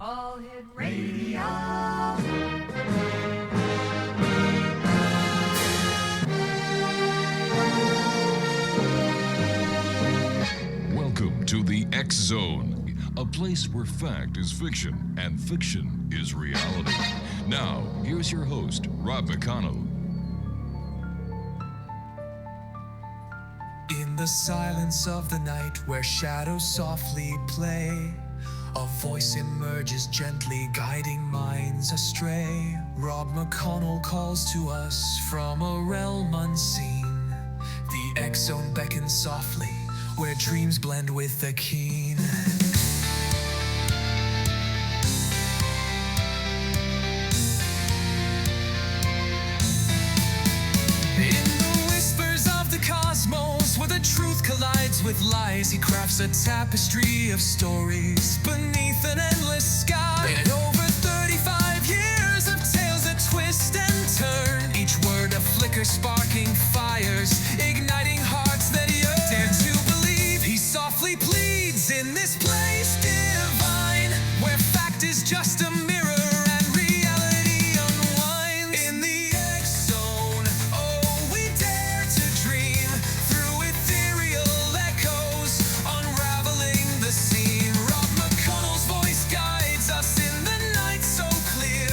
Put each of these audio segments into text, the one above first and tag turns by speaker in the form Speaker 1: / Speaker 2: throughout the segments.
Speaker 1: All Hit Radio.
Speaker 2: Welcome to the X Zone, a place where fact is fiction and fiction is reality. Now, here's your host, Rob McConnell.
Speaker 3: In the silence of the night where shadows softly play, a voice emerges gently guiding minds astray. Rob McConnell calls to us from a realm unseen. The X-Zone beckons softly where dreams blend with the keen. In the whispers of the cosmos, where the truth collides with lies, he crafts a tapestry of stories beneath an endless sky. In over 35 years of tales that twist and turn, each word a flicker sparking fires, igniting hearts that yearn. Dare to believe he softly pleads in this place divine, where fact is just a mirror and reality unwinds. In the X-Zone, oh, we dare to dream through ethereal echoes, unraveling the scene. Rob McConnell's voice guides us in the night so clear,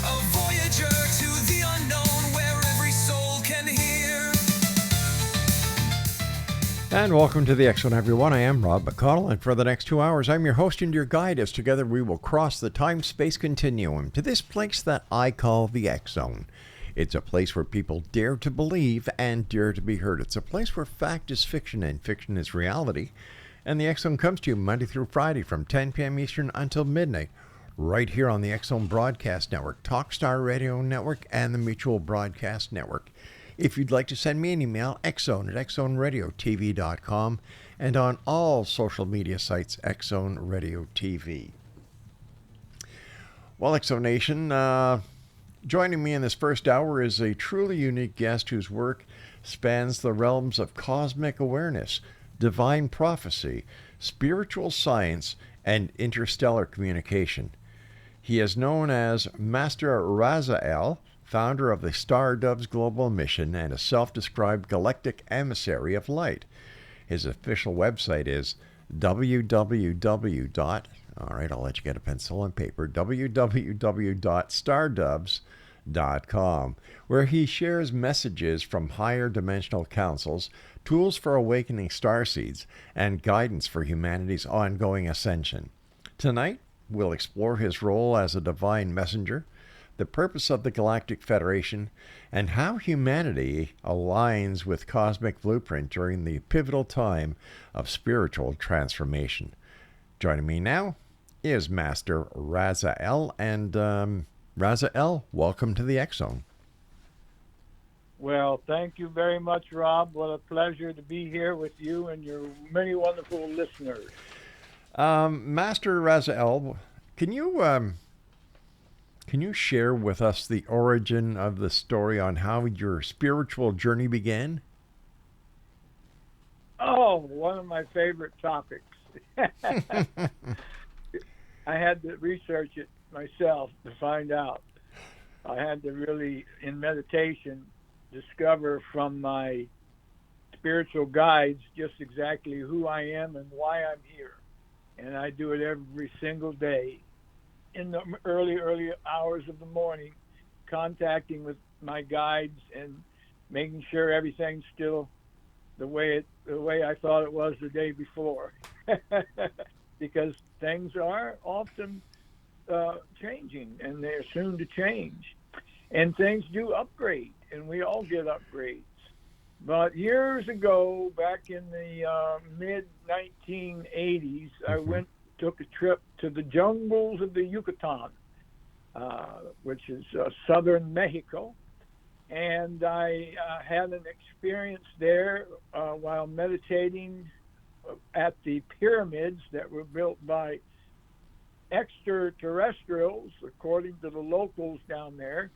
Speaker 3: a voyager to the unknown where every soul can hear.
Speaker 4: And welcome to the X-Zone, everyone. I am Rob McConnell, and for the next 2 hours, I'm your host and your guide as together we will cross the time-space continuum to this place that I call the X-Zone. It's a place where people dare to believe and dare to be heard. It's a place where fact is fiction and fiction is reality. And the X-Zone comes to you Monday through Friday from 10 p.m. Eastern until midnight, right here on the X-Zone Broadcast Network, TalkStar Radio Network, and the Mutual Broadcast Network. If you'd like to send me an email, xzone at xzoneradiotv.com, and on all social media sites, X-Zone Radio TV. Well, X-Zone Nation, joining me in this first hour is a truly unique guest whose work spans the realms of cosmic awareness, divine prophecy, spiritual science, and interstellar communication. He is known as Master RAZAEL, founder of the Stardoves Global Mission and a self-described galactic emissary of light. His official website is all right, I'll let you get a pencil and paper, www.stardoves.com, where he shares messages from higher dimensional councils, tools for awakening starseeds, and guidance for humanity's ongoing ascension. Tonight, we'll explore his role as a divine messenger, the purpose of the Galactic Federation, and how humanity aligns with Cosmic Blueprint during the pivotal time of spiritual transformation. Joining me now is Master RAZAEL, and RAZAEL, welcome to the X-Zone.
Speaker 5: Well, thank you very much, Rob. What a pleasure to be here with you and your many wonderful listeners.
Speaker 4: Master RAZAEL, can you share with us the origin of the story on how your spiritual journey began?
Speaker 5: Oh, one of my favorite topics. I had to research it myself to find out. I had to really, in meditation, discover from my spiritual guides just exactly who I am and why I'm here. And I do it every single day. In the early hours of the morning, contacting with my guides and making sure everything's still the way I thought it was the day before, because things are often changing, and they're soon to change, and things do upgrade, and we all get upgrades. But years ago, back in the mid-1980s, I took a trip to the jungles of the Yucatan, which is southern Mexico. And I had an experience there while meditating at the pyramids that were built by extraterrestrials, according to the locals down there.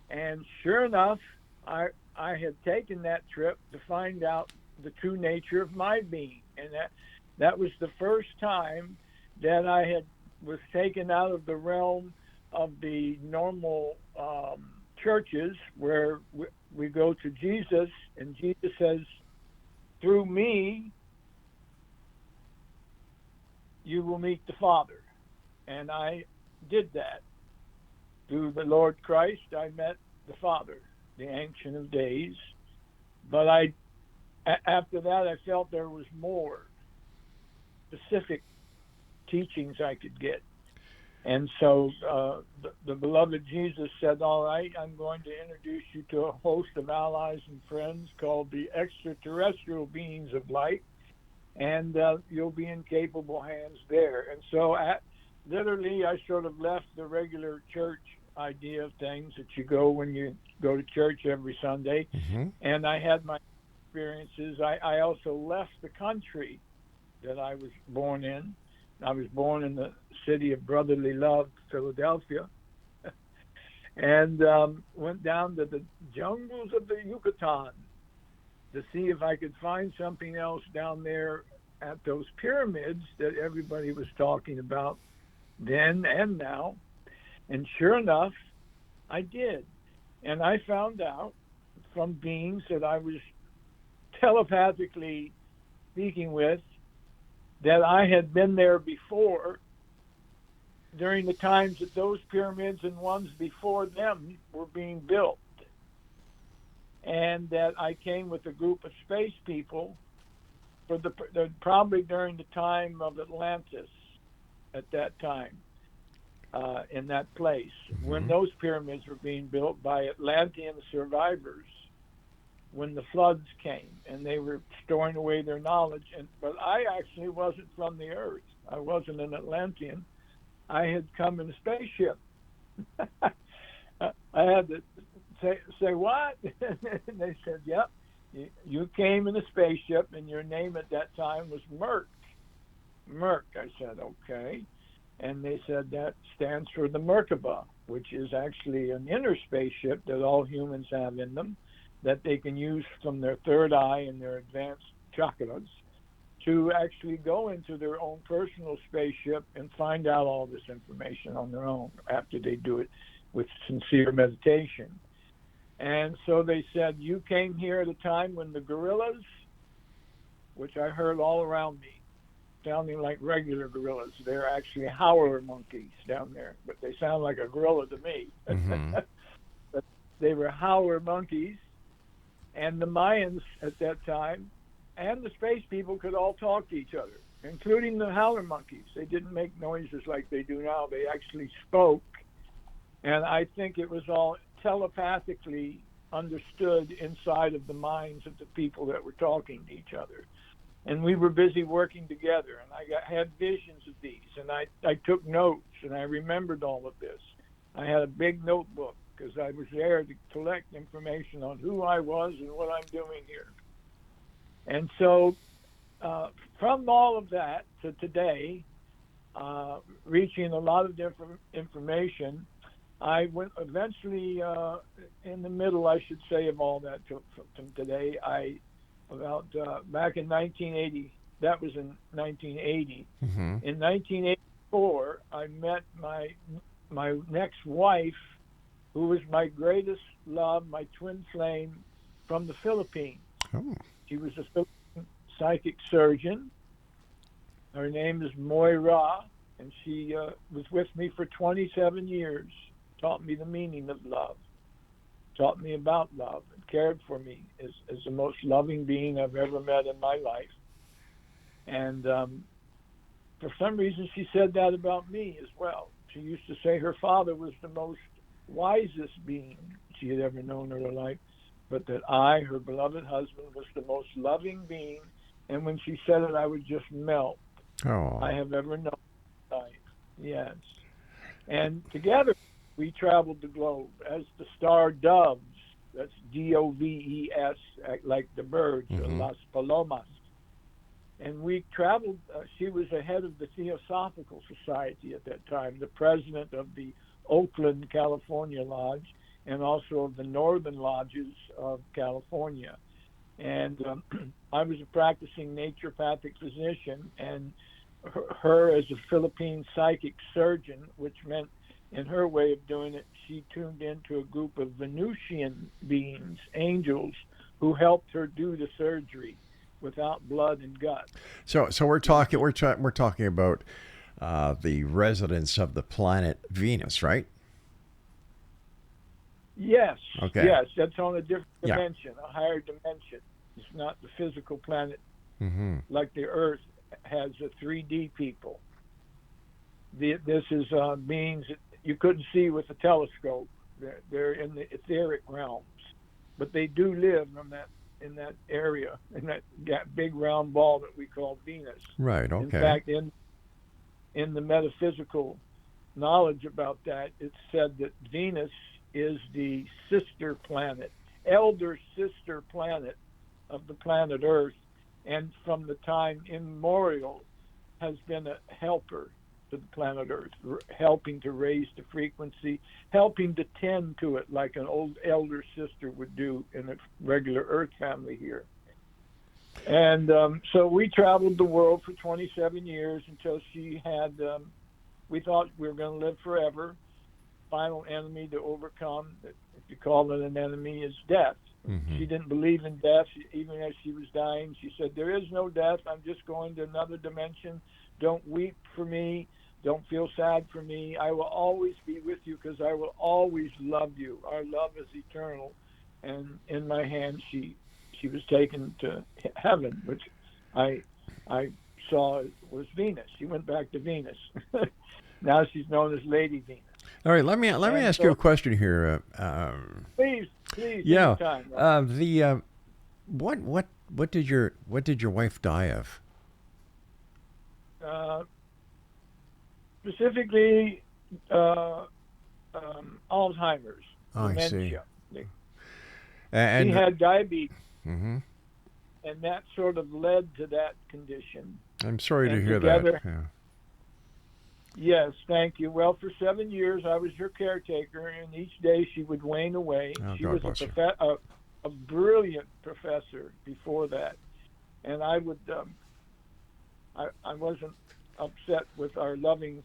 Speaker 5: And sure enough, I had taken that trip to find out the true nature of my being. And that was the first time that I had was taken out of the realm of the normal churches where we go to Jesus, and Jesus says, through me, you will meet the Father. And I did that. Through the Lord Christ, I met the Father, the Ancient of Days. But after that, I felt there was more specific teachings I could get. And so the beloved Jesus said, all right, I'm going to introduce you to a host of allies and friends called the extraterrestrial beings of light, and you'll be in capable hands there. And so literally, I sort of left the regular church idea of things that you go when you go to church every Sunday, and I had my experiences. I also left the country that I was born in. I was born in the city of brotherly love, Philadelphia, and went down to the jungles of the Yucatan to see if I could find something else down there at those pyramids that everybody was talking about then and now. And sure enough, I did. And I found out from beings that I was telepathically speaking with that I had been there before during the times that those pyramids and ones before them were being built. And that I came with a group of space people for probably during the time of Atlantis at that time, in that place, when those pyramids were being built by Atlantean survivors, when the floods came and they were storing away their knowledge. But I actually wasn't from the earth. I wasn't an Atlantean. I had come in a spaceship. I had to say what? And they said, yep, you came in a spaceship, and your name at that time was Merc. Merc. I said, okay. And they said that stands for the Merkaba, which is actually an inner spaceship that all humans have in them, that they can use from their third eye and their advanced chakras to actually go into their own personal spaceship and find out all this information on their own after they do it with sincere meditation. And so they said, you came here at a time when the gorillas, which I heard all around me, sounding like regular gorillas. They're actually howler monkeys down there, but they sound like a gorilla to me. But they were howler monkeys. And the Mayans at that time and the space people could all talk to each other, including the howler monkeys. They didn't make noises like they do now. They actually spoke. And I think it was all telepathically understood inside of the minds of the people that were talking to each other. And we were busy working together, and I had visions of these, and I took notes, and I remembered all of this. I had a big notebook because I was there to collect information on who I was and what I'm doing here. And so from all of that to today, reaching a lot of different information, I went eventually in the middle, I should say, of all that from today. Back in 1980, that was in 1980. In 1984, I met my next wife, who was my greatest love, my twin flame, from the Philippines. She was a Philippine psychic surgeon. Her name is Moira, and she was with me for 27 years, taught me the meaning of love, taught me about love, and cared for me as the most loving being I've ever met in my life. And for some reason, she said that about me as well. She used to say her father was the most wisest being she had ever known in her life, but that I, her beloved husband, was the most loving being. And when she said it, I would just melt. I have ever known in life. Yes. And together, we traveled the globe as the star doves. That's Doves, like the birds, Las Palomas. And we traveled, she was the head of the Theosophical Society at that time, the president of the Oakland, California Lodge, and also of the Northern Lodges of California. And I was a practicing naturopathic physician, and her as a Philippine psychic surgeon, which meant in her way of doing it, she tuned into a group of Venusian beings, angels, who helped her do the surgery without blood and guts.
Speaker 4: So we're talking about the residents of the planet Venus, right?
Speaker 5: Yes.
Speaker 4: Okay.
Speaker 5: Yes, that's on a different
Speaker 4: Yeah.
Speaker 5: dimension, a higher dimension. It's not the physical planet
Speaker 4: Mm-hmm.
Speaker 5: like the Earth has a 3D people. This is beings that you couldn't see with a telescope. They're in the etheric realms, but they do live in that area, in that big round ball that we call Venus.
Speaker 4: Right. Okay.
Speaker 5: In fact, in the metaphysical knowledge about that, it's said that Venus is the sister planet, elder sister planet of the planet Earth, and from the time immemorial has been a helper to the planet Earth, helping to raise the frequency, helping to tend to it like an old elder sister would do in a regular Earth family here. And so we traveled the world for 27 years until she had, we thought we were going to live forever. Final enemy to overcome, if you call it an enemy, is death.
Speaker 4: Mm-hmm.
Speaker 5: She didn't believe in death. Even as she was dying, she said, there is no death. I'm just going to another dimension. Don't weep for me. Don't feel sad for me. I will always be with you because I will always love you. Our love is eternal. And in my hand, she was taken to heaven, which I saw was Venus. She went back to Venus. Now she's known as Lady Venus.
Speaker 4: All right. Let me ask you a question here.
Speaker 5: Please.
Speaker 4: Yeah.
Speaker 5: Anytime.
Speaker 4: What did your wife die of?
Speaker 5: Specifically, Alzheimer's,
Speaker 4: Oh,
Speaker 5: dementia.
Speaker 4: I see. And
Speaker 5: He had diabetes,
Speaker 4: mm-hmm.
Speaker 5: and that sort of led to that condition.
Speaker 4: I'm sorry to
Speaker 5: And
Speaker 4: hear
Speaker 5: together-
Speaker 4: that. Yeah.
Speaker 5: Yes, thank you. Well, for 7 years, I was her caretaker, and each day she would wane away.
Speaker 4: Oh,
Speaker 5: She
Speaker 4: God
Speaker 5: was
Speaker 4: bless you.
Speaker 5: a brilliant professor before that, and I would I wasn't upset with our loving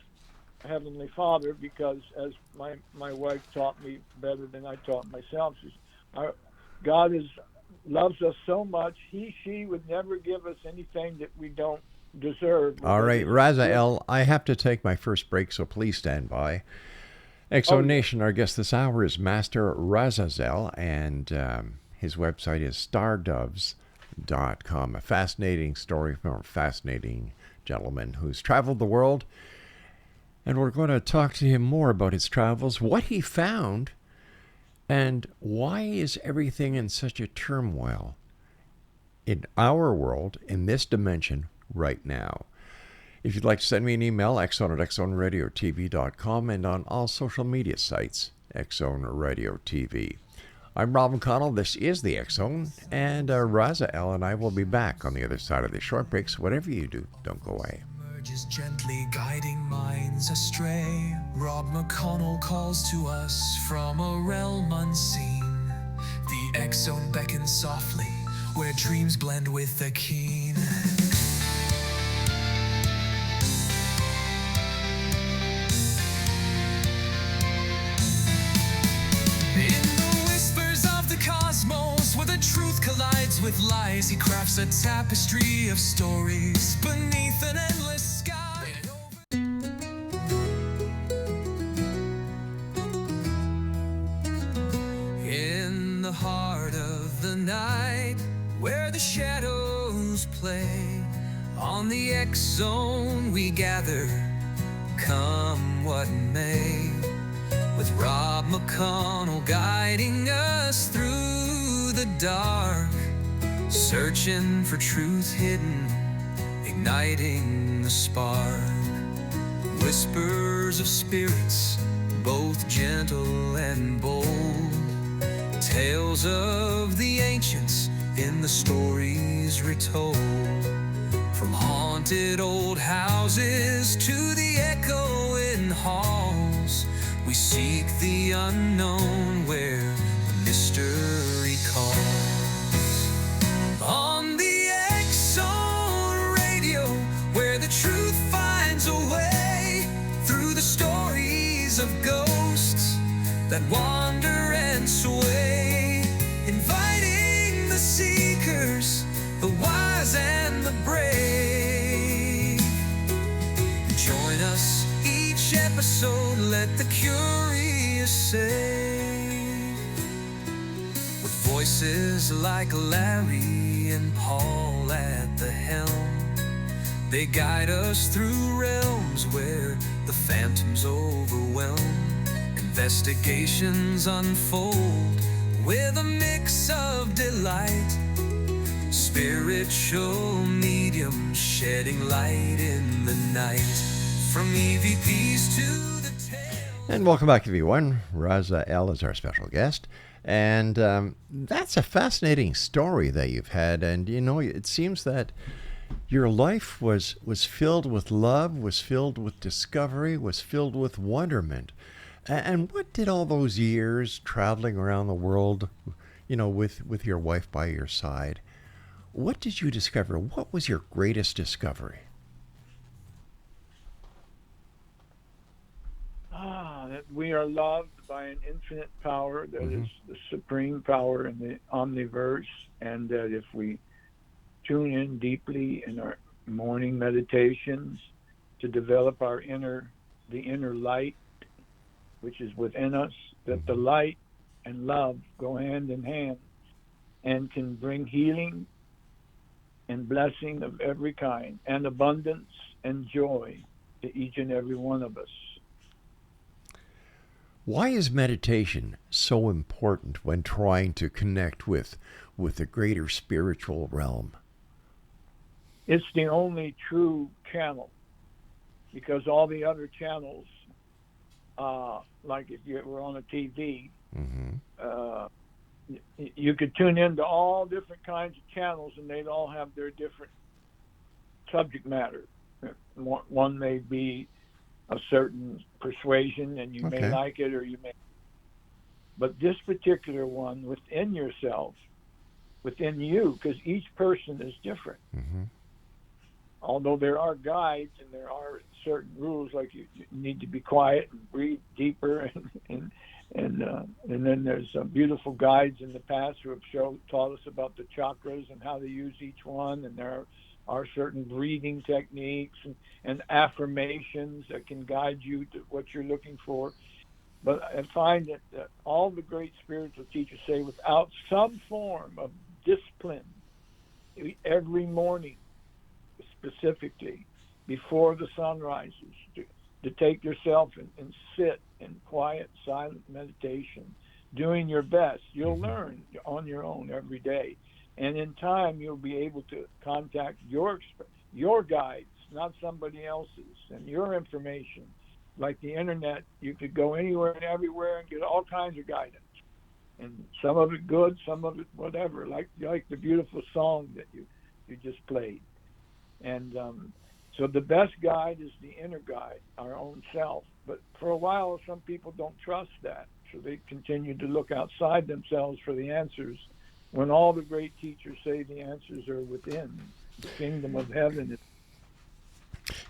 Speaker 5: Heavenly Father because, as my wife taught me better than I taught myself, God loves us so much. She would never give us anything that we don't deserve.
Speaker 4: All right, RAZAEL, I have to take my first break, so please stand by. Exo Nation, our guest this hour is Master RAZAEL, and his website is stardoves.com. A fascinating story from a fascinating gentleman who's traveled the world. And we're going to talk to him more about his travels, what he found, and why is everything in such a turmoil in our world, in this dimension, right now. If you'd like to send me an email, xzone@xzoneradiotv.com, and on all social media sites, Xzone Radio TV. I'm Rob McConnell. This is the X Zone, and RAZAEL and I will be back on the other side of the short breaks. Whatever you do, don't go away.
Speaker 3: Emerges gently guiding minds astray. Rob McConnell calls to us from a realm unseen. The X Zone beckons softly, where dreams blend with the keen. In the whispers of the cosmos, where the truth collides with lies, he crafts a tapestry of stories beneath an endless sky. In the heart of the night, where the shadows play, on the X Zone we gather, come what may. With Rob McConnell guiding us through the dark, searching for truth hidden, igniting the spark. Whispers of spirits, both gentle and bold, tales of the ancients in the stories retold. From haunted old houses to the echoing halls, we seek the unknown where the mystery calls. On the X Zone Radio, where the truth finds stories of ghosts that wander and sway, inviting the seekers, the wise and the brave. Join us each episode, let the curious say. With voices like Larry and Paul at the helm, they guide us through realms where the phantoms overwhelm. Investigations unfold with a mix of delight. Spiritual mediums shedding light in the night. From EVPs to the tale.
Speaker 4: And welcome back, everyone. RAZAEL is our special guest. And that's a fascinating story that you've had. And, you know, it seems that your life was filled with love, was filled with discovery, was filled with wonderment. And what did all those years traveling around the world, you know, with your wife by your side, what did you discover? What was your greatest discovery?
Speaker 5: That we are loved by an infinite power that is the supreme power in the omniverse, and that if we tune in deeply in our morning meditations to develop the inner light, which is within us, that the light and love go hand in hand and can bring healing and blessing of every kind and abundance and joy to each and every one of us.
Speaker 4: Why is meditation so important when trying to connect with the greater spiritual realm?
Speaker 5: It's the only true channel, because all the other channels, like if you were on a TV, you could tune into all different kinds of channels and they'd all have their different subject matter. One may be a certain persuasion and you may like it or you may. But this particular one within yourself, within you, because each person is different. Although there are guides and there are certain rules, like you need to be quiet and breathe deeper, and then there's some beautiful guides in the past who have taught us about the chakras and how to use each one, and there are certain breathing techniques and affirmations that can guide you to what you're looking for. But I find that all the great spiritual teachers say without some form of discipline every morning, specifically before the sun rises, to take yourself and sit in quiet, silent meditation, doing your best, you'll learn on your own every day. And in time, you'll be able to contact your guides, not somebody else's, and your information. Like the internet, you could go anywhere and everywhere and get all kinds of guidance. And some of it good, some of it whatever, like the beautiful song that you just played. And so the best guide is the inner guide, our own self. But for a while, some people don't trust that. So they continue to look outside themselves for the answers, when all the great teachers say the answers are within the kingdom of heaven.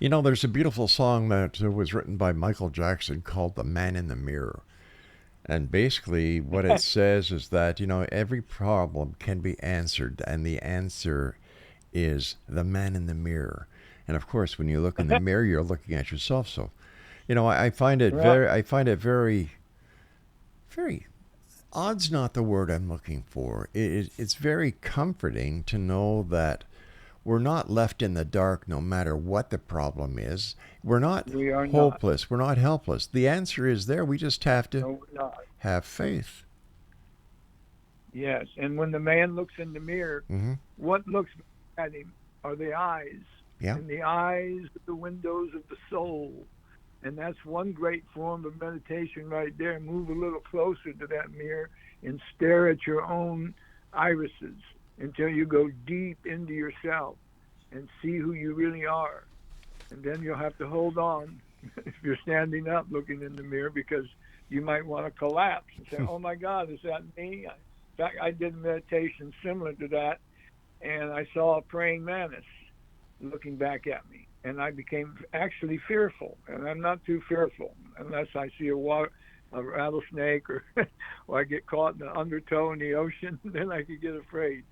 Speaker 4: You know, there's a beautiful song that was written by Michael Jackson called "The Man in the Mirror." And basically what it says is that, you know, every problem can be answered, and the answer is the man in the mirror. And of course, when you look in the mirror, you're looking at yourself. So, you know, I find it very, very, odd's not the word I'm looking for. It's very comforting to know that we're not left in the dark no matter what the problem is. We are hopeless. We're not helpless. The answer is there. We just have to have faith.
Speaker 5: Yes. And when the man looks in the mirror, what looks at him are the eyes.
Speaker 4: Yeah.
Speaker 5: And the eyes are the windows of the soul. And that's one great form of meditation right there. Move a little closer to that mirror and stare at your own irises until you go deep into yourself and see who you really are. And then you'll have to hold on if you're standing up looking in the mirror, because you might want to collapse and say, oh my God, is that me? In fact, I did a meditation similar to that, and I saw a praying mantis looking back at me. and I became actually fearful. And I'm not too fearful unless I see a rattlesnake or or I get caught in an undertow in the ocean. Then I could get afraid.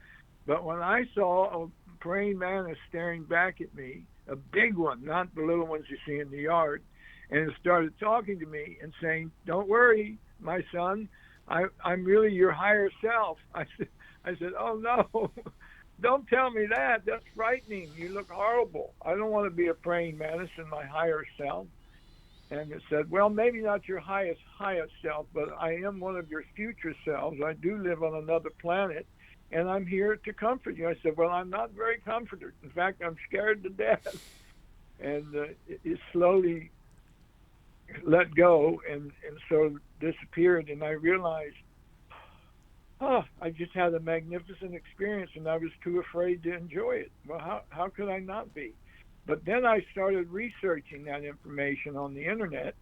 Speaker 5: But when I saw a praying mantis staring back at me, a big one, not the little ones you see in the yard, and it started talking to me and saying, "Don't worry, my son, I'm really your higher self." I said, "Oh no, don't tell me that. That's frightening. You look horrible. I don't want to be a praying mantis in my higher self." And it said, "Well, maybe not your highest self, but I am one of your future selves. I do live on another planet, and I'm here to comfort you." I said, "Well, I'm not very comforted. In fact, I'm scared to death." And it slowly let go and so disappeared. And I realized, I just had a magnificent experience, and I was too afraid to enjoy it. Well, how could I not be? But then I started researching that information on the internet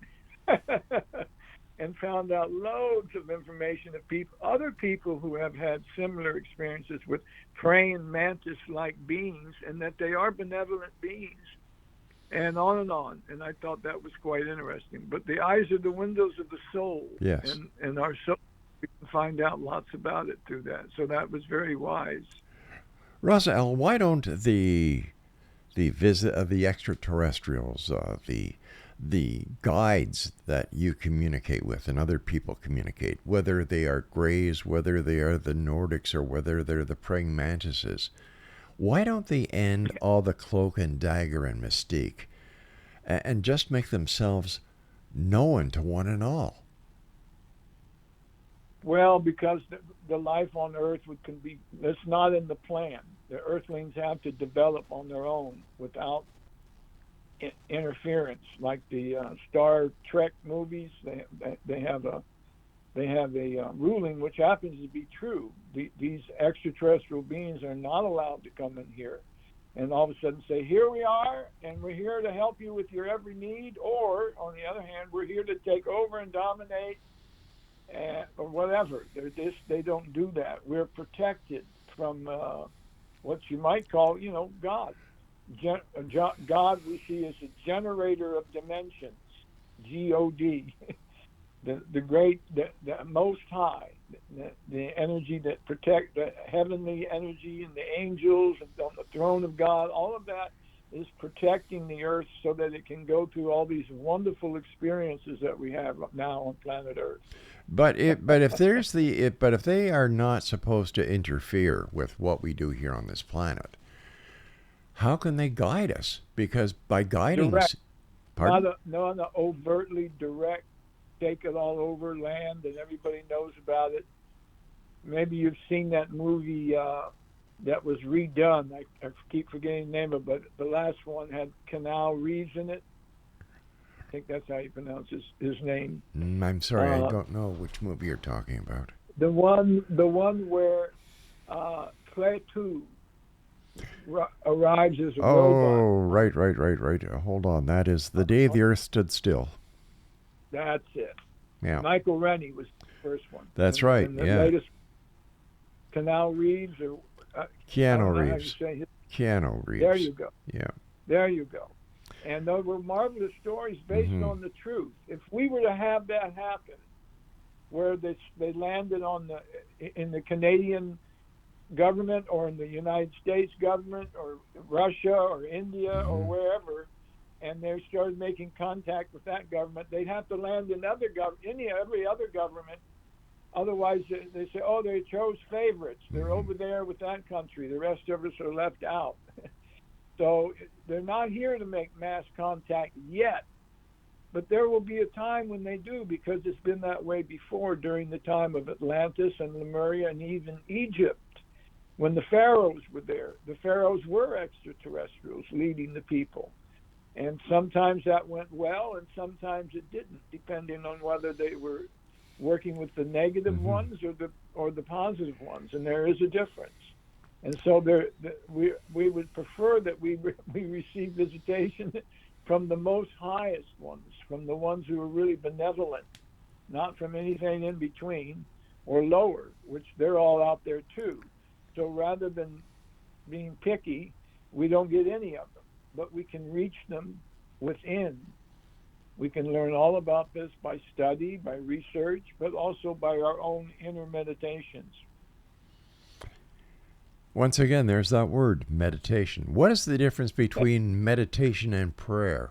Speaker 5: and found out loads of information of other people who have had similar experiences with praying mantis-like beings, and that they are benevolent beings, and on and on. And I thought that was quite interesting. But the eyes are the windows of the soul.
Speaker 4: Yes.
Speaker 5: And our soul, we can find out lots about it through that. So that was very wise.
Speaker 4: RAZAEL, why don't the visit of the extraterrestrials, the guides that you communicate with and other people communicate, whether they are Greys, whether they are the Nordics, or whether they're the praying mantises, why don't they end all the cloak and dagger and mystique and just make themselves known to one and all?
Speaker 5: Well, because the life on Earth it's not in the plan. The Earthlings have to develop on their own without interference, like the Star Trek movies. They have a ruling which happens to be true. These extraterrestrial beings are not allowed to come in here and all of a sudden say, "Here we are, and we're here to help you with your every need," or on the other hand, "We're here to take over and dominate," or whatever. They don't do that. We're protected from what you might call, God. God we see as a generator of dimensions, God, the great, the most high, the energy that protect, the heavenly energy, and the angels and on the throne of God. All of that is protecting the Earth so that it can go through all these wonderful experiences that we have now on planet Earth.
Speaker 4: But if they are not supposed to interfere with what we do here on this planet, how can they guide us? Because by guiding us,
Speaker 5: not an overtly direct, take it all over land and everybody knows about it. Maybe you've seen that movie that was redone. I keep forgetting the name of it, but the last one had Keanu Reeves in it. I think that's how you pronounce his name.
Speaker 4: I'm sorry, I don't know which movie you're talking about.
Speaker 5: The one where Cletu arrives as a robot.
Speaker 4: Oh, right. Hold on. That is The Day the Earth Stood Still.
Speaker 5: That's it.
Speaker 4: Yeah.
Speaker 5: Michael Rennie was the first one.
Speaker 4: That's right,
Speaker 5: and the
Speaker 4: yeah.
Speaker 5: latest, Keanu Reeves, or
Speaker 4: Keanu Reeves. Keanu Reeves.
Speaker 5: There you go.
Speaker 4: Yeah.
Speaker 5: There you go. And those were marvelous stories based on the truth. If we were to have that happen, where they landed in the Canadian government or in the United States government or Russia or India or wherever, and they started making contact with that government, they'd have to land in every other government. Otherwise, they say, "Oh, they chose favorites. They're over there with that country. The rest of us are left out." So they're not here to make mass contact yet. But there will be a time when they do, because it's been that way before during the time of Atlantis and Lemuria and even Egypt. When the pharaohs were there, the pharaohs were extraterrestrials leading the people. And sometimes that went well and sometimes it didn't, depending on whether they were working with the negative ones or the positive ones. And there is a difference. And so we would prefer that we receive visitation from the most highest ones, from the ones who are really benevolent, not from anything in between or lower, which they're all out there too. So rather than being picky, we don't get any of them. but we can reach them within. We can learn all about this by study, by research, but also by our own inner meditations.
Speaker 4: Once again, there's that word, meditation. What is the difference between meditation and prayer?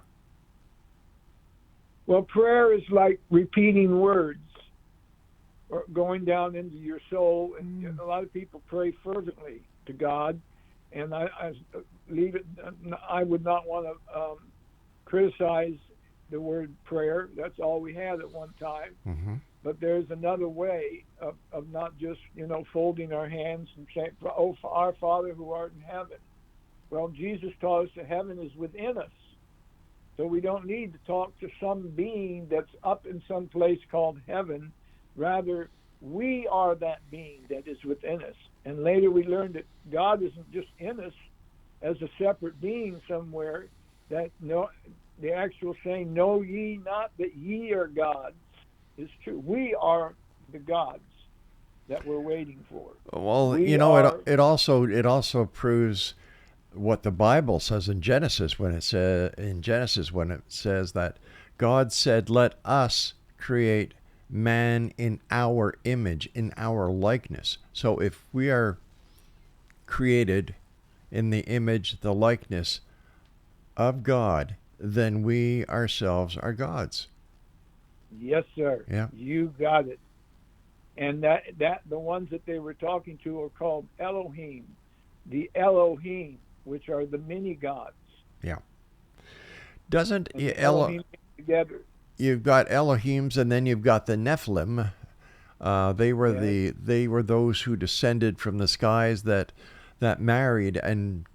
Speaker 5: Well, prayer is like repeating words or going down into your soul. And a lot of people pray fervently to God, and I would not want to criticize the word prayer. That's all we had at one time.
Speaker 4: Mm-hmm.
Speaker 5: But there's another way of not just, folding our hands and saying, "Oh, our Father who art in heaven." Well, Jesus taught us that heaven is within us. So we don't need to talk to some being that's up in some place called heaven. Rather, we are that being that is within us. And later we learned that God isn't just in us as a separate being somewhere. That the actual saying, "Know ye not that ye are gods," is true. We are the gods that we're waiting for.
Speaker 4: Well, it also proves what the Bible says in Genesis when it says that God said, "Let us create man in our image, in our likeness." So if we are created in the image, the likeness of God, then we ourselves are gods.
Speaker 5: Yes, sir.
Speaker 4: Yeah.
Speaker 5: You got it. And that the ones that they were talking to are called Elohim, the Elohim, which are the many gods.
Speaker 4: Yeah. Doesn't
Speaker 5: Elohim together?
Speaker 4: You've got Elohims, and then you've got the Nephilim. They were those who descended from the skies that married and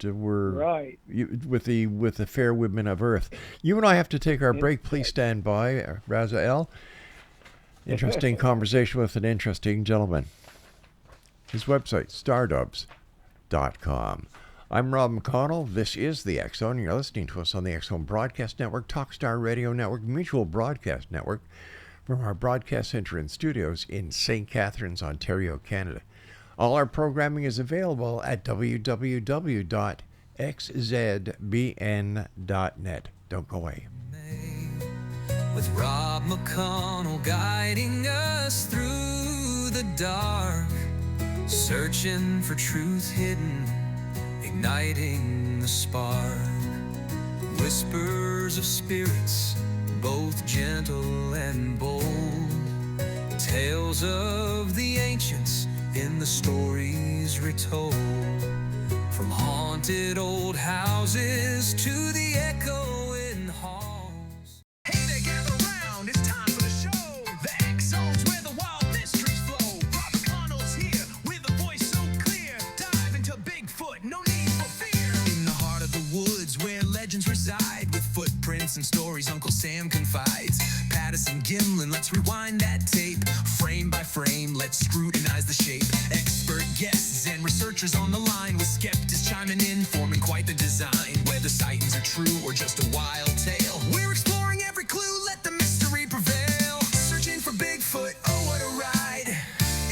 Speaker 4: were
Speaker 5: right
Speaker 4: with the fair women of earth. You and I have to take our break. Please stand by, RAZAEL. Interesting conversation with an interesting gentleman. His website, stardubs.com. I'm Rob McConnell. This is the X Zone. You're listening to us on the X Zone Broadcast Network, Talkstar Radio Network, Mutual Broadcast Network, from our broadcast center and studios in St. Catharines, Ontario, Canada. All our programming is available at www.xzbn.net. Don't go away.
Speaker 3: With Rob McConnell guiding us through the dark, searching for truth hidden, igniting the spark. Whispers of spirits, both gentle and bold. Tales of the ancients in the stories retold. From haunted old houses to the echoing halls. Hey there, gather round, it's time for the show. The X-Zone's where the wild mysteries flow. Rob McConnell's here with a voice so clear. Dive into Bigfoot, no need for fear. In the heart of the woods where legends reside, with footprints and stories Uncle Sam confides. Patterson Gimlin, let's rewind that tape. Frame by frame, let's scrutinize the shape. Expert guests and researchers on the line, with skeptics chiming in, forming quite the design. Whether sightings are true or just a wild tale, we're exploring every clue, let the mystery prevail. Searching for Bigfoot, oh what a ride.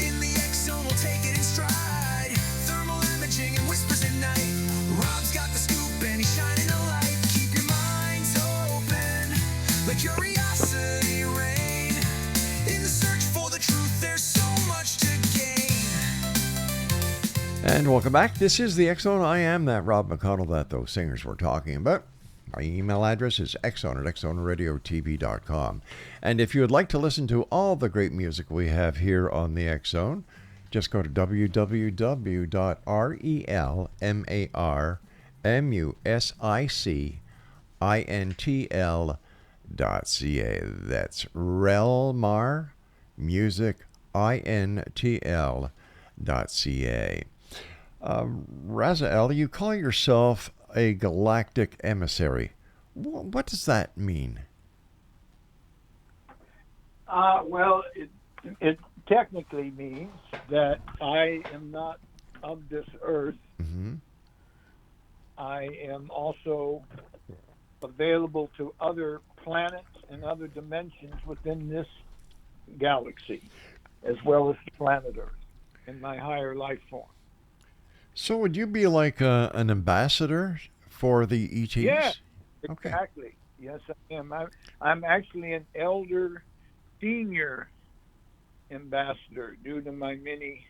Speaker 3: In the X-Zone we'll take it in stride. Thermal imaging and whispers at night. Rob's got the scoop and he's shining a light. Keep your minds open, let curiosity reign. In the search for the truth, there's so much to gain.
Speaker 4: And welcome back. This is the X-Zone. I am that Rob McConnell that those singers were talking about. My email address is xzone@xzoneradiotv.com. And if you would like to listen to all the great music we have here on the X-Zone, just go to www.relmarmusicintl.ca. That's relmarmusicintl.ca. RAZAEL, you call yourself a galactic emissary. What does that mean?
Speaker 5: Well, it technically means that I am not of this earth.
Speaker 4: Mm-hmm.
Speaker 5: I am also available to other planets and other dimensions within this galaxy, as well as the planet Earth in my higher life form.
Speaker 4: So would you be like an ambassador for the ETs?
Speaker 5: Yeah,
Speaker 4: Okay.
Speaker 5: exactly. Yes, I am. I'm actually an elder senior ambassador due to my many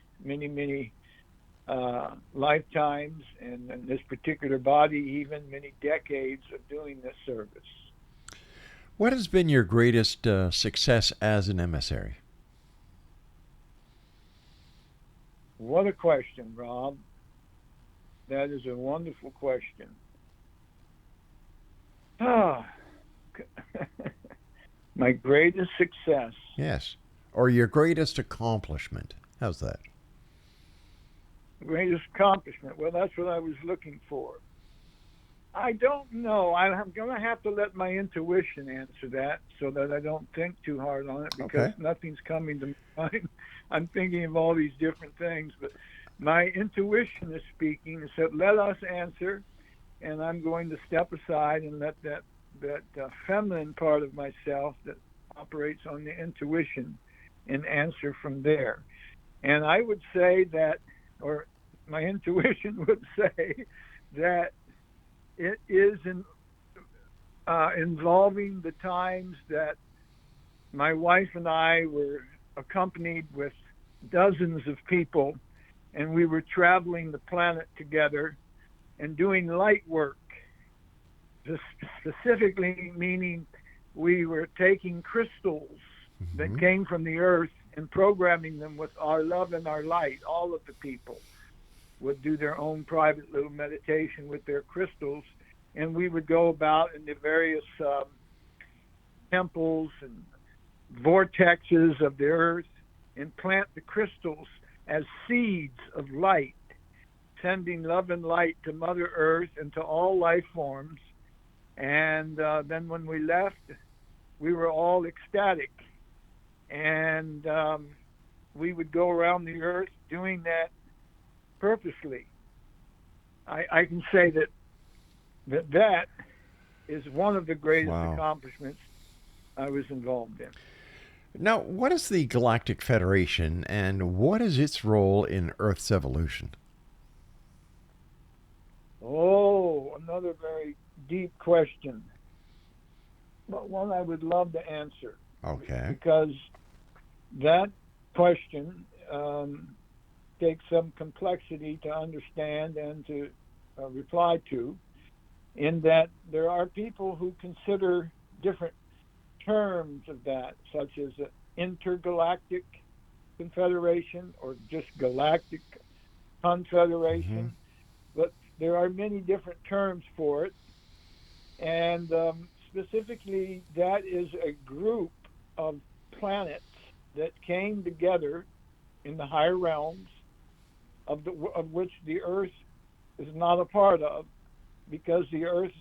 Speaker 5: lifetimes and in this particular body, even many decades of doing this service.
Speaker 4: What has been your greatest success as an emissary?
Speaker 5: What a question, Rob. That is a wonderful question. Ah, my greatest success.
Speaker 4: Yes. Or your greatest accomplishment? How's that?
Speaker 5: Greatest accomplishment. Well, that's what I was looking for. I don't know. I'm going to have to let my intuition answer that so that I don't think too hard on it because
Speaker 4: Okay.
Speaker 5: nothing's coming to mind. I'm thinking of all these different things, but my intuition is speaking and said, let us answer, and I'm going to step aside and let that feminine part of myself that operates on the intuition and answer from there. And I would say that, or my intuition would say that it is involving the times that my wife and I were accompanied with dozens of people, and we were traveling the planet together and doing light work, specifically meaning we were taking crystals that came from the earth and programming them with our love and our light. All of the people would do their own private little meditation with their crystals, and we would go about in the various temples and vortexes of the earth and plant the crystals as seeds of light, sending love and light to Mother Earth and to all life forms. And then when we left, we were all ecstatic. And we would go around the earth doing that purposely. I can say that is one of the greatest
Speaker 4: Wow.
Speaker 5: accomplishments I was involved in.
Speaker 4: Now, what is the Galactic Federation and what is its role in Earth's evolution?
Speaker 5: Oh, another very deep question, but one I would love to answer.
Speaker 4: Okay.
Speaker 5: Because that question takes some complexity to understand and to reply to, in that there are people who consider different terms of that, such as intergalactic confederation or just galactic confederation. But there are many different terms for it. And specifically, that is a group of planets that came together in the higher realms of which the Earth is not a part of, because the Earth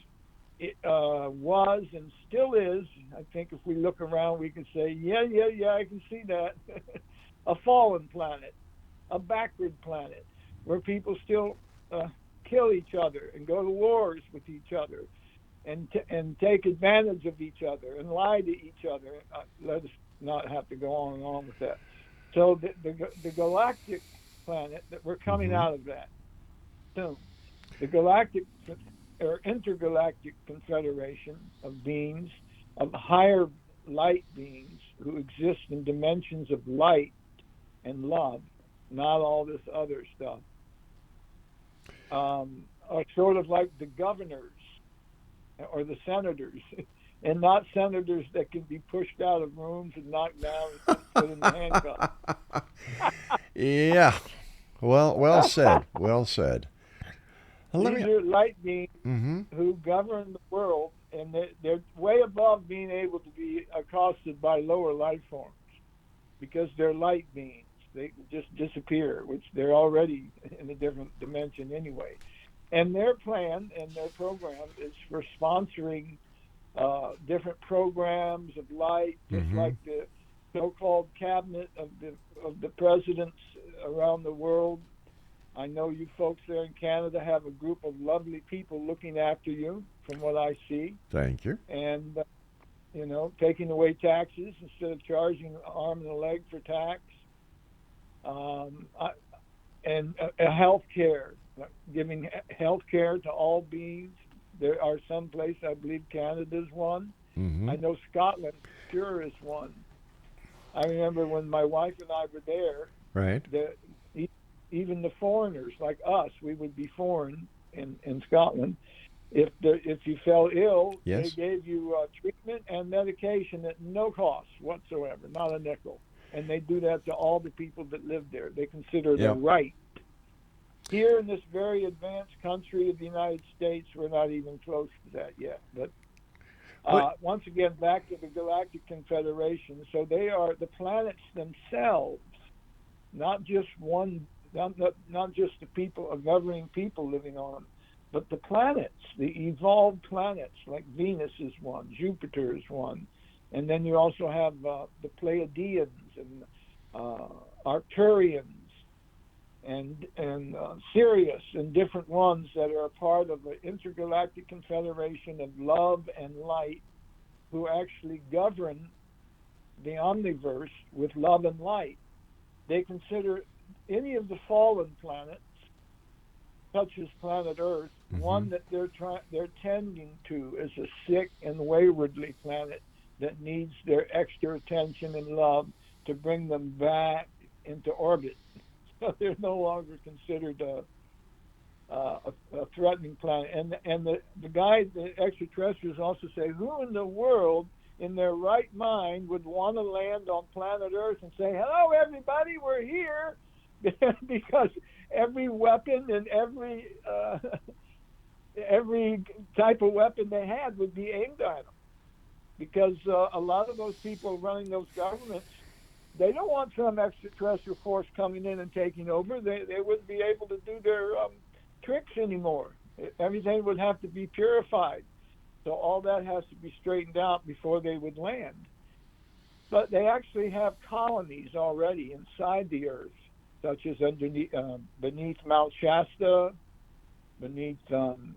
Speaker 5: was and still is. I think if we look around, we can say, yeah, I can see that. A fallen planet, a backward planet, where people still kill each other and go to wars with each other and take advantage of each other and lie to each other. Let us not have to go on and on with that. So the galactic planet that we're coming out of that soon, the galactic or intergalactic confederation of beings, of higher light beings who exist in dimensions of light and love, not all this other stuff, are sort of like the governors or the senators, and not senators that can be pushed out of rooms and knocked down and put in the handcuffs.
Speaker 4: Yeah. Well said. Well said.
Speaker 5: These are light beings who govern the world, and they're way above being able to be accosted by lower life forms because they're light beings. They just disappear, which they're already in a different dimension anyway. And their plan and their program is for sponsoring different programs of light, just like the so-called cabinet of the presidents around the world. I know you folks there in Canada have a group of lovely people looking after you, from what I see.
Speaker 4: Thank you.
Speaker 5: And, taking away taxes instead of charging an arm and a leg for tax. And health care, giving health care to all beings There are some places, I believe Canada's one.
Speaker 4: Mm-hmm.
Speaker 5: I know Scotland sure is one. I remember when my wife and I were there,
Speaker 4: Right.
Speaker 5: even the foreigners like us, we would be foreign in Scotland. If you fell ill,
Speaker 4: Yes.
Speaker 5: they gave you treatment and medication at no cost whatsoever, not a nickel. And they do that to all the people that live there. They consider it a
Speaker 4: Yep.
Speaker 5: right. Here in this very advanced country of the United States, we're not even close to that yet. But once again, back to the Galactic Confederation. So they are the planets themselves, not just not just the people, governing people living on them, but the planets, the evolved planets, like Venus is one, Jupiter is one, and then you also have the Pleiadians and Arcturians and Sirius and different ones that are a part of the intergalactic confederation of love and light, who actually govern the omniverse with love and light. They consider any of the fallen planets, such as planet Earth, one that they're tending to as a sick and waywardly planet that needs their extra attention and love to bring them back into orbit. So they're no longer considered a threatening planet. And the extraterrestrials also say, who in the world in their right mind would want to land on planet Earth and say, hello, everybody, we're here? Because every weapon and every type of weapon they had would be aimed at them. Because a lot of those people running those governments, they don't want some extraterrestrial force coming in and taking over. They wouldn't be able to do their tricks anymore. Everything would have to be purified. So all that has to be straightened out before they would land. But they actually have colonies already inside the Earth, such as beneath Mount Shasta, beneath some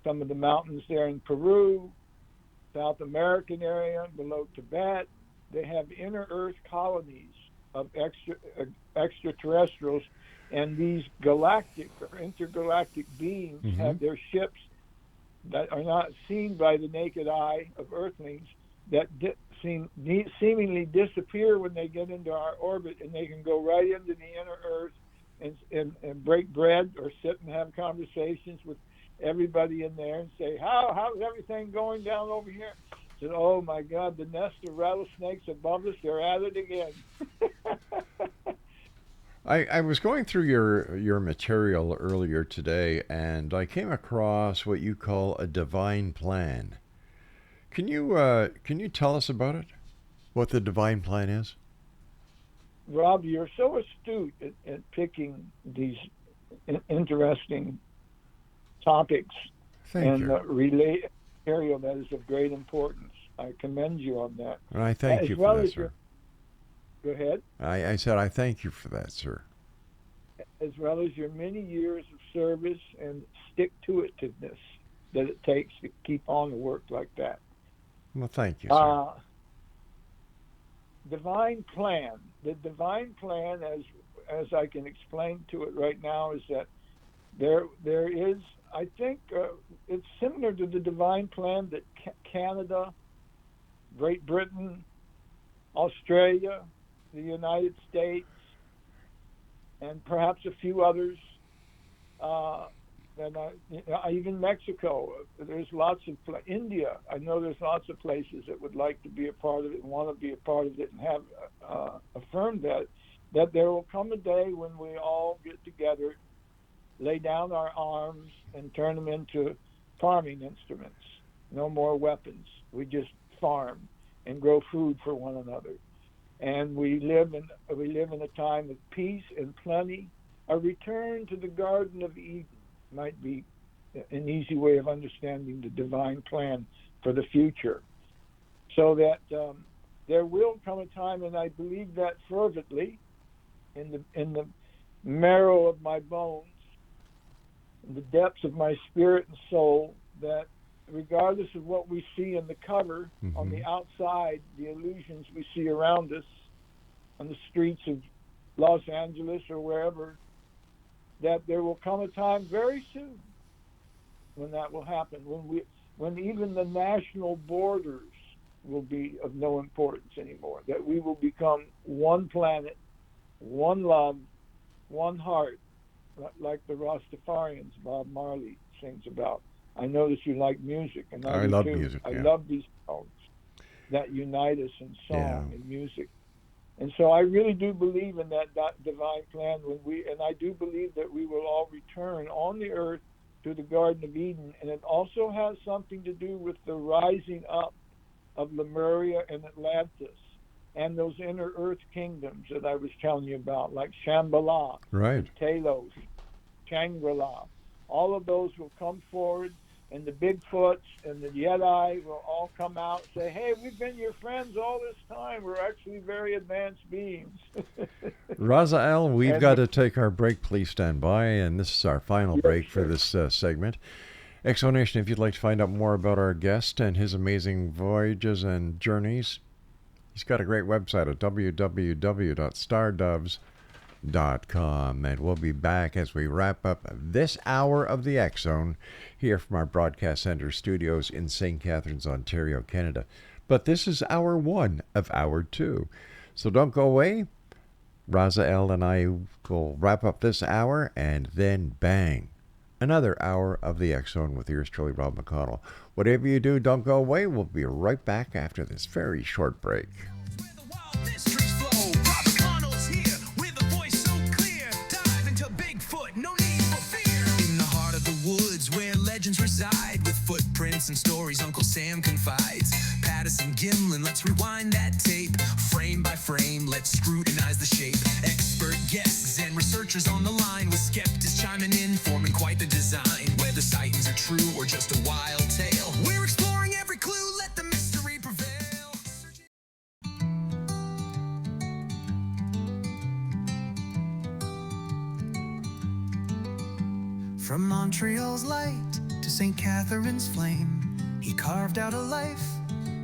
Speaker 5: of the mountains there in Peru, South American area, below Tibet. They have inner Earth colonies of extraterrestrials, and these galactic or intergalactic beings have their ships that are not seen by the naked eye of Earthlings, that seemingly disappear when they get into our orbit, and they can go right into the inner Earth and break bread or sit and have conversations with everybody in there and say, how's everything going down over here? Said, oh my God, the nest of rattlesnakes above us, they're at it again.
Speaker 4: I was going through your material earlier today, and I came across what you call a divine plan. Can you tell us about it? What the divine plan is?
Speaker 5: Rob, you're so astute at picking these interesting topics and relay material that is of great importance. I commend you on that.
Speaker 4: And I thank you for that, sir.
Speaker 5: Go ahead.
Speaker 4: I said I thank you for that, sir.
Speaker 5: As well as your many years of service and stick-to-itiveness that it takes to keep on the work like that.
Speaker 4: Well, thank you, sir.
Speaker 5: Divine plan. The divine plan, as I can explain to it right now, is that there is, I think, it's similar to the divine plan that Canada, Great Britain, Australia, the United States, and perhaps a few others, and even Mexico. There's lots of India. I know there's lots of places that would like to be a part of it and want to be a part of it and have affirmed that there will come a day when we all get together, lay down our arms, and turn them into farming instruments. No more weapons. We just farm and grow food for one another. And we live in a time of peace and plenty. A return to the Garden of Eden might be an easy way of understanding the divine plan for the future. So that there will come a time, and I believe that fervently, in the marrow of my bones, in the depths of my spirit and soul, that regardless of what we see in the cover, on the outside, the illusions we see around us on the streets of Los Angeles or wherever, that there will come a time very soon when that will happen, when even the national borders will be of no importance anymore, that we will become one planet, one love, one heart, like the Rastafarians Bob Marley sings about. I notice you like music, and I do
Speaker 4: love
Speaker 5: too.
Speaker 4: music.
Speaker 5: I
Speaker 4: Yeah.
Speaker 5: love these songs that unite us in
Speaker 4: Yeah.
Speaker 5: song and music. And so I really do believe in that divine plan and I do believe that we will all return on the earth to the Garden of Eden. And it also has something to do with the rising up of Lemuria and Atlantis and those inner earth kingdoms that I was telling you about, like Shambhala,
Speaker 4: Right.
Speaker 5: Talos, Shangri-La. All of those will come forward, and the Bigfoots and the Yeti will all come out and say, hey, we've been your friends all this time. We're actually very advanced beings.
Speaker 4: RAZAEL, we've
Speaker 5: And-
Speaker 4: got to take our break. Please stand by. And this is our final
Speaker 5: Yes,
Speaker 4: break for
Speaker 5: sir.
Speaker 4: this segment. Exonation, if you'd like to find out more about our guest and his amazing voyages and journeys, he's got a great website at www.stardoves.com. And we'll be back as we wrap up this hour of the X Zone here from our Broadcast Center studios in St. Catharines, Ontario, Canada. But this is hour one of hour two. So don't go away. RAZAEL and I will wrap up this hour, and then bang, another hour of the X Zone with yours truly, Rob McConnell. Whatever you do, don't go away. We'll be right back after this very short break.
Speaker 3: Where the wild mysteries flow. Rob McConnell's here with a voice so clear. Dive into Bigfoot, no need for fear. In the heart of the woods where legends reside, with footprints and stories Uncle Sam confides. Patterson Gimlin, let's rewind that tape. Frame by frame, let's scrutinize the shape. Expert guests and researchers on the line, with skeptics chiming in, forming quite the design. Whether sightings are true or just a wild tale, we're exploring every clue, let the mystery prevail. From Montreal's light to St. Catherine's flame, he carved out a life,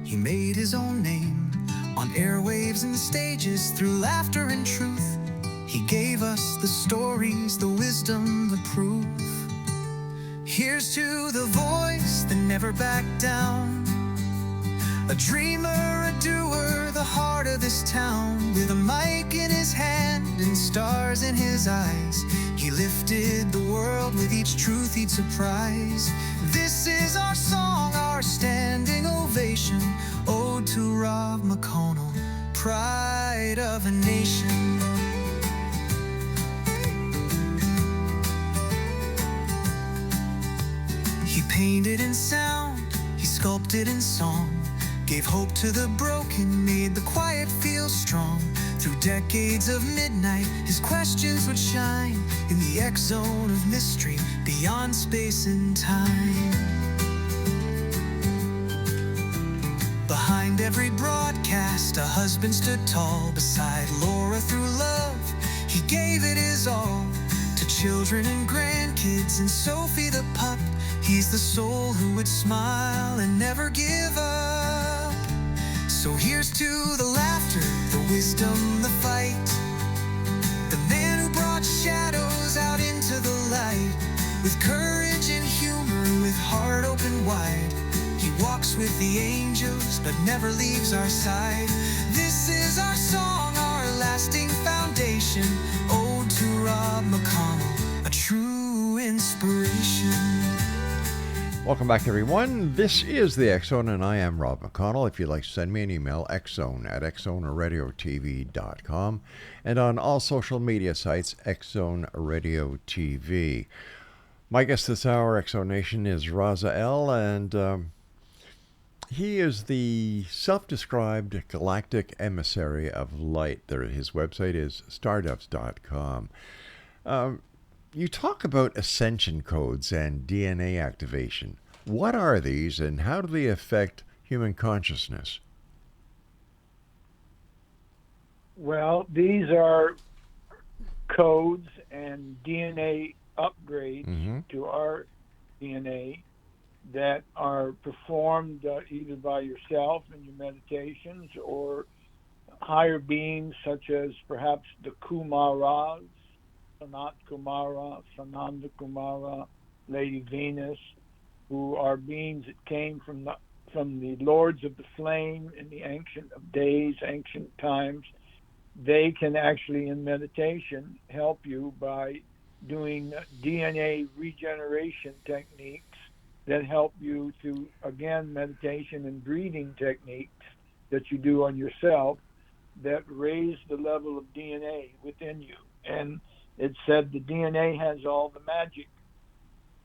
Speaker 3: he made his own name. On airwaves and stages, through laughter and truth, he gave us the stories, the wisdom, the proof. Here's to the voice that never backed down, a dreamer, a doer, the heart of this town. With a mic in his hand and stars in his eyes, he lifted the world with each truth he'd surprise. This is our song, our standing ovation, ode to Rob McConnell, pride of a nation. He painted in sound, he sculpted in song, gave hope to the broken, made the quiet feel strong. Through decades of midnight, his questions would shine in the X zone of mystery, beyond space and time. Behind every broadcast, a husband stood tall. Beside Laura through love, he gave it his all. To children and grandkids and Sophie the pup, he's the soul who would smile and never give up. So here's to the laughter, the wisdom, the fight, the man who brought shadows out into the light. With courage and humor, with heart open wide, he walks with the angels but never leaves our side. This is our song, our lasting foundation, ode to Rob McConnell, a true inspiration.
Speaker 4: Welcome back, everyone. This is the X Zone, and I am Rob McConnell. If you'd like to send me an email, xzone@xzoneradiotv.com, and on all social media sites, Xzone Radio TV. My guest this hour, Exonation, is RAZAEL, and he is the self-described galactic emissary of light. His website is stardoves.com. You talk about ascension codes and DNA activation. What are these, and how do they affect human consciousness?
Speaker 5: Well, these are codes and DNA upgrades to our DNA that are performed either by yourself in your meditations or higher beings such as perhaps the Kumaras, Sanat Kumara, Sananda Kumara, Lady Venus, who are beings that came from the lords of the flame in the ancient of days, ancient times. They can actually, in meditation, help you by doing DNA regeneration techniques that help you to, again, meditation and breathing techniques that you do on yourself that raise the level of DNA within you. And it said the DNA has all the magic,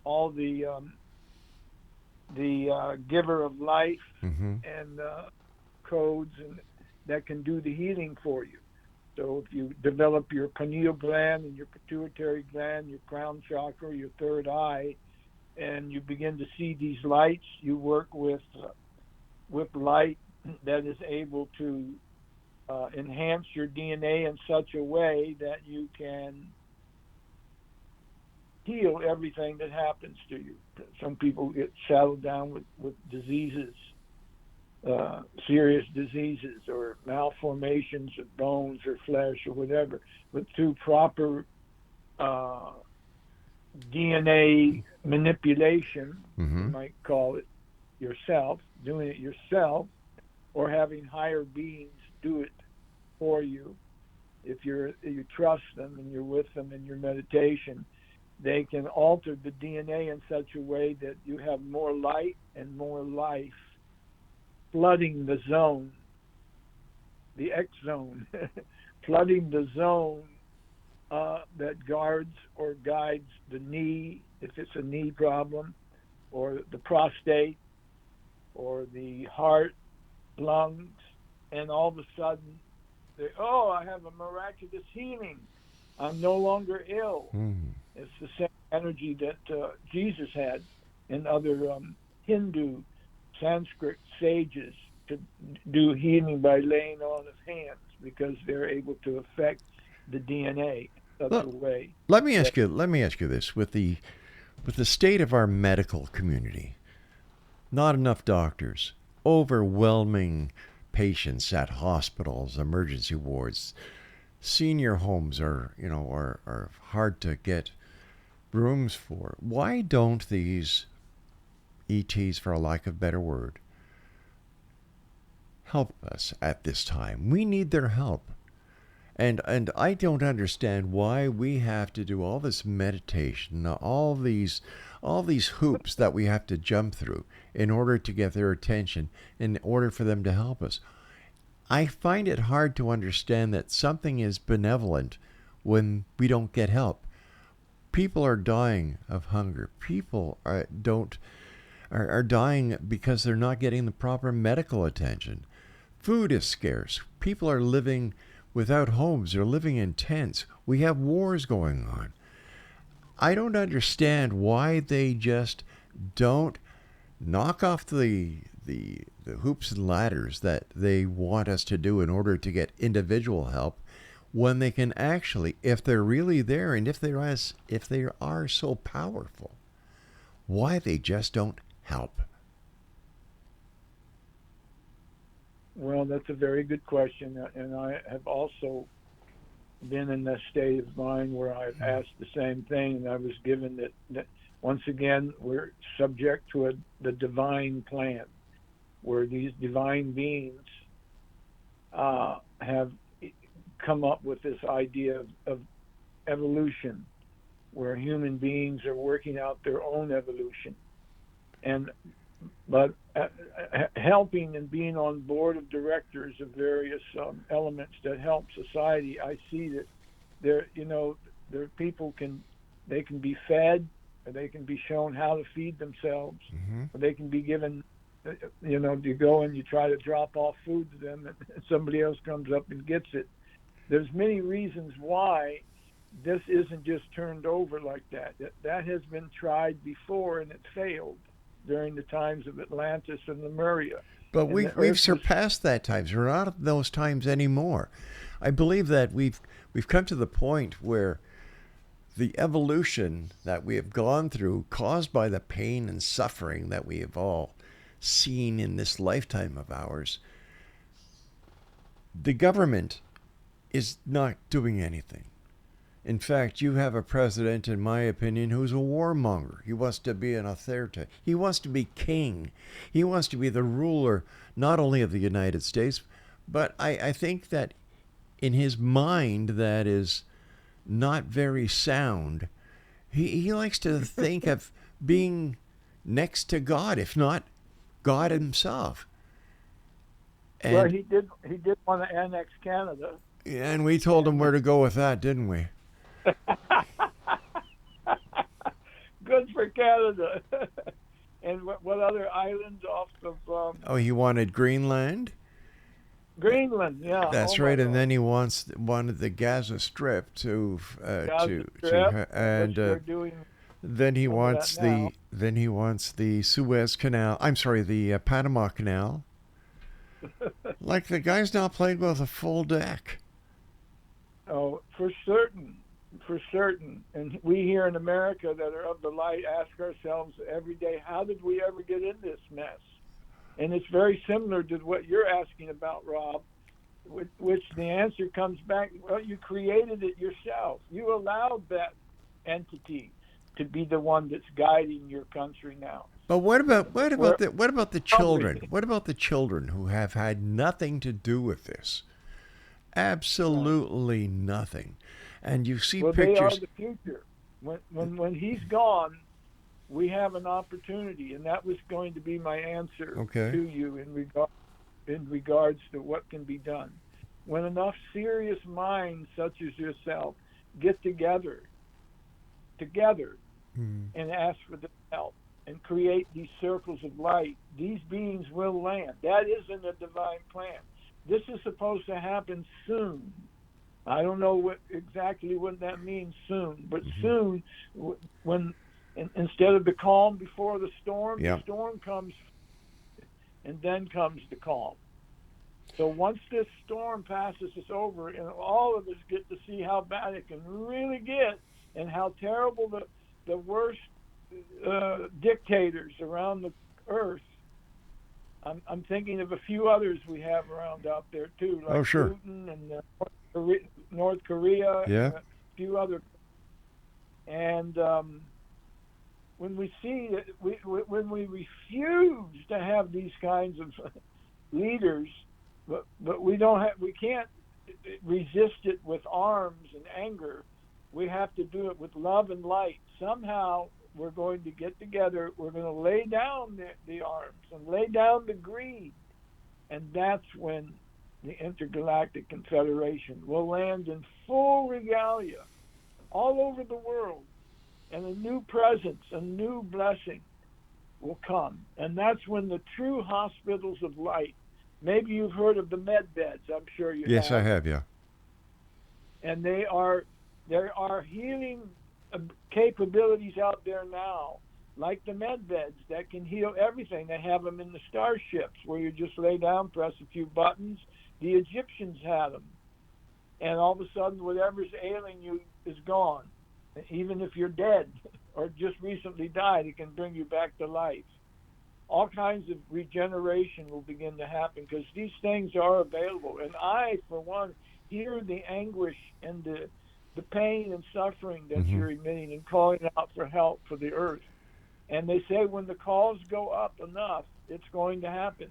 Speaker 5: all the giver of life and codes and that can do the healing for you. So if you develop your pineal gland and your pituitary gland, your crown chakra, your third eye, and you begin to see these lights, you work with light that is able to enhance your DNA in such a way that you can heal everything that happens to you. Some people get saddled down with diseases, serious diseases or malformations of bones or flesh or whatever, but through proper DNA manipulation, you might call it yourself, doing it yourself, or having higher beings do it for you. If you trust them and you're with them in your meditation, they can alter the DNA in such a way that you have more light and more life flooding the zone, the X zone, flooding the zone that guards or guides the knee, if it's a knee problem, or the prostate, or the heart, lungs, and all of a sudden, I have a miraculous healing. I'm no longer ill. It's the same energy that Jesus had and other Hindu, Sanskrit sages to do healing by laying on of hands because they're able to affect the DNA in such a way.
Speaker 4: Let me ask you this: with the state of our medical community, not enough doctors, overwhelming patients at hospitals, emergency wards, senior homes are hard to get rooms for. Why don't these ETs, for a lack of a better word, help us at this time? We need their help. And I don't understand why we have to do all this meditation, all these hoops that we have to jump through in order to get their attention, in order for them to help us. I find it hard to understand that something is benevolent when we don't get help. People are dying of hunger. People are dying because they're not getting the proper medical attention. Food is scarce. People are living without homes. They're living in tents. We have wars going on. I don't understand why they just don't knock off the hoops and ladders that they want us to do in order to get individual help, when they can actually, if they're really there and if they are so powerful, why they just don't help.
Speaker 5: Well, that's a very good question, and I have also been in that state of mind where I've asked the same thing, and I was given that once again we're subject to the divine plan, where these divine beings have come up with this idea of evolution, where human beings are working out their own evolution, but helping and being on board of directors of various elements that help society. I see that there people can be fed, or they can be shown how to feed themselves, or they can be given, you go and you try to drop off food to them, and somebody else comes up and gets it. There's many reasons why this isn't just turned over like that. That has been tried before, and it failed during the times of Atlantis and Lemuria.
Speaker 4: But we've surpassed that times. We're not at those times anymore. I believe that we've come to the point where the evolution that we have gone through, caused by the pain and suffering that we have all seen in this lifetime of ours, the government is not doing anything. In fact, you have a president, in my opinion, who's a warmonger. He wants to be an authoritarian. He wants to be king. He wants to be the ruler, not only of the United States, but I think that in his mind that is not very sound. He likes to think of being next to God, if not God himself. And,
Speaker 5: well, he did want to annex Canada.
Speaker 4: and we told him where to go with that, didn't we?
Speaker 5: Good for Canada. And what other islands off of
Speaker 4: Oh, he wanted Greenland?
Speaker 5: Greenland? Yeah,
Speaker 4: That's
Speaker 5: oh my
Speaker 4: right, and
Speaker 5: God.
Speaker 4: then he wanted the Gaza Strip to
Speaker 5: Gaza Strip,
Speaker 4: and
Speaker 5: which they're doing
Speaker 4: then he
Speaker 5: some of
Speaker 4: wants
Speaker 5: that
Speaker 4: the Suez Canal. I'm sorry, the Panama Canal. Like the guy's now played with a full deck.
Speaker 5: Oh, for certain. And we here in America that are of the light ask ourselves every day, how did we ever get in this mess? And it's very similar to what you're asking about, Rob, which the answer comes back, well, you created it yourself. You allowed that entity to be the one that's guiding your country now.
Speaker 4: But what about the children? What about the children who have had nothing to do with this? Absolutely nothing. And you see pictures.
Speaker 5: They are the future. When he's gone, we have an opportunity, and that was going to be my answer to you in regards to what can be done. When enough serious minds such as yourself get together and ask for the help and create these circles of light, these beings will land. That isn't a divine plan. This is supposed to happen soon. I don't know exactly what that means, soon, but soon, when instead of the calm before the storm, the storm comes, and then comes the calm. So once this storm passes us over, and all of us get to see how bad it can really get, and how terrible the worst dictators around the earth. I'm thinking of a few others we have around out there too, like Putin and North Korea, and a few other. And when we see that, when we refuse to have these kinds of leaders, but we can't resist it with arms and anger. We have to do it with love and light. Somehow we're going to get together. We're going to lay down the arms and lay down the greed. And that's when the Intergalactic Confederation will land in full regalia all over the world. And a new presence, a new blessing will come. And that's when the true hospitals of light, maybe you've heard of the med beds, I'm sure you have.
Speaker 4: Yes, I have, yeah.
Speaker 5: And there are healing capabilities out there now, like the med beds that can heal everything. They have them in the starships where you just lay down, press a few buttons. The Egyptians had them. And all of a sudden, whatever's ailing you is gone. Even if you're dead or just recently died, it can bring you back to life. All kinds of regeneration will begin to happen because these things are available. And I, for one, hear the anguish and the pain and suffering that you're emitting and calling out for help for the earth. And they say when the calls go up enough, it's going to happen.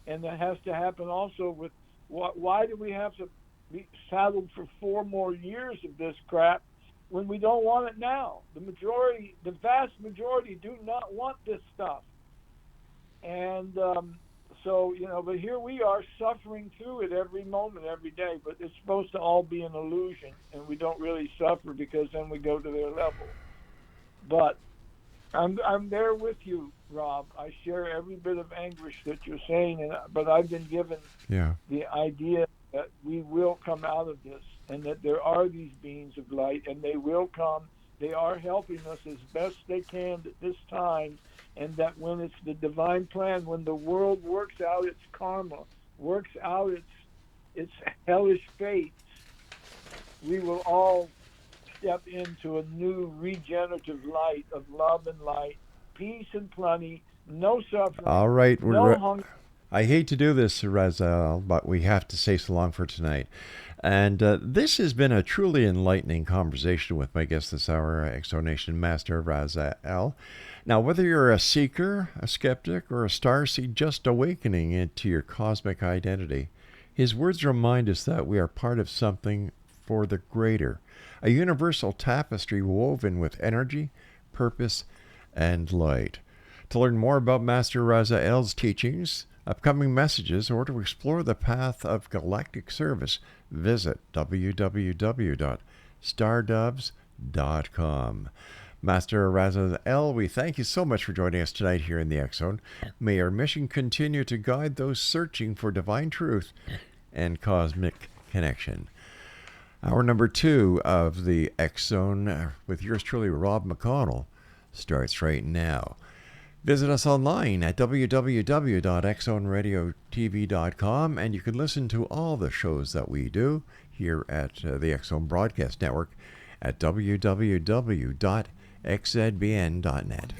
Speaker 5: And that has to happen also with why do we have to be saddled for 4 more years of this crap when we don't want it now? The vast majority do not want this stuff. And but here we are suffering through it every moment, every day, but it's supposed to all be an illusion, and we don't really suffer because then we go to their level. But I'm there with you, Rob. I share every bit of anguish that you're saying, but I've been given the idea that we will come out of this, and that there are these beings of light, and they will come. They are helping us as best they can at this time, and that when it's the divine plan, when the world works out its karma, works out its hellish fates, we will all step into a new regenerative light of love and light, peace and plenty, no suffering,
Speaker 4: all right,
Speaker 5: no hunger,
Speaker 4: I hate to do this, RAZAEL, but we have to say so long for tonight. And this has been a truly enlightening conversation with my guest this hour, Exonation Master RAZAEL. Now, whether you're a seeker, a skeptic, or a starseed just awakening into your cosmic identity, his words remind us that we are part of something for the greater, a universal tapestry woven with energy, purpose, and light. To learn more about Master RAZAEL's teachings, upcoming messages, or to explore the path of galactic service, visit www.stardoves.com. Master RAZAEL, we thank you so much for joining us tonight here in the X Zone. May our mission continue to guide those searching for divine truth and cosmic connection. Hour number 2 of the X Zone with yours truly, Rob McConnell, starts right now. Visit us online at www.xzoneradiotv.com, and you can listen to all the shows that we do here at the X Zone Broadcast Network at www.xzbn.net.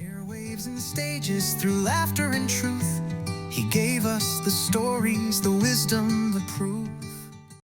Speaker 3: Airwaves and stages through laughter and truth. He gave us the stories, the wisdom, the proof.